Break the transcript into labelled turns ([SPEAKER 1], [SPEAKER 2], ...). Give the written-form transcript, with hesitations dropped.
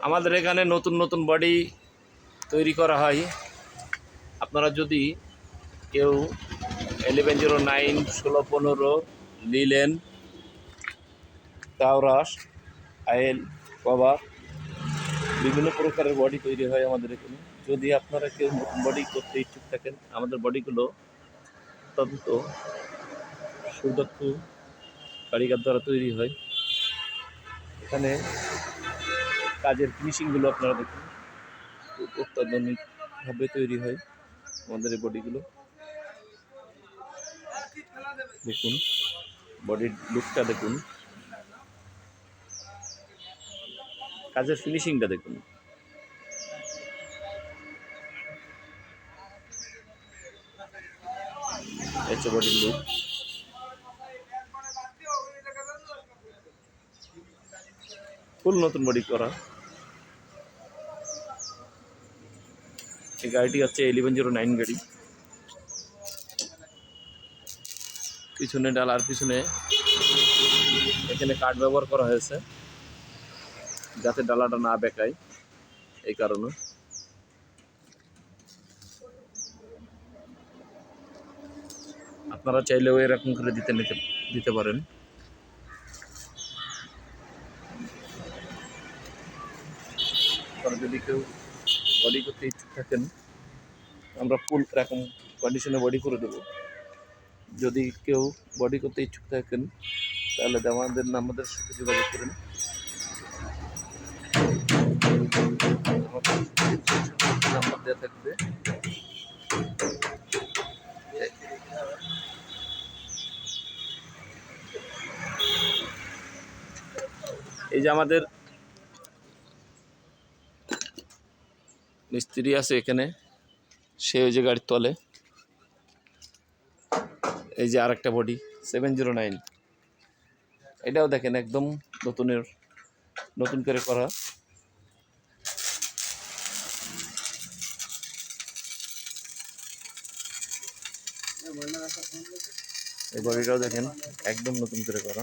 [SPEAKER 1] আমাদের এখানে নতুন নতুন বডি তৈরি করা হয়। আপনারা যদি কেউ 1109, 1615, লিলেন, টাওরাস, আইএল, কভার বিভিন্ন প্রকারের বডি তৈরি হয় আমাদের এখানে। যদি আপনারা কেউ নতুন বডি করতে ইচ্ছুক থাকেন, আমাদের বডিগুলো অত্যন্ত সুদক্ষ কারিগর দ্বারা তৈরি হয়। এখানে কাজের ফিনিশিংগুলো আপনারা দেখুন, খুব অত্যাধুনিকভাবে তৈরি হয় আমাদের এই বডিগুলো। দেখুন বডির লুকটা দেখুন, কাজের ফিনিশিংটা দেখুন। এই হচ্ছে বডির লুক। ফুল নতুন বডি করা। এই গাড়িটি হচ্ছে 1109 গাড়ি। পিছনে ডালার পিছনে এখানে কাঠ ব্যবহার করা হয়েছে যাতে ডালাটা না বেঁকায়, এই কারণে। আপনারা চাইলেও এরকম করে দিতে পারেন। আপনারা যদি কেউ বডি করতে ইচ্ছুক থাকেন, আমরা ফুল এরকম কন্ডিশনে বডি করে দেবো। যদি কেউ বডি করতে ইচ্ছুক থাকেন তাহলে আমাদের সাথে যোগাযোগ করেন। নাম্বার দেওয়া থাকবে। এই যে আমাদের মিস্ত্রি আছে এখানে, সে ওই যে গাড়ির তলে। এই যে আরেকটা বডি 709, এটাও দেখেন একদম নতুন করে করা। এই বডিটাও দেখেন একদম নতুন করে করা।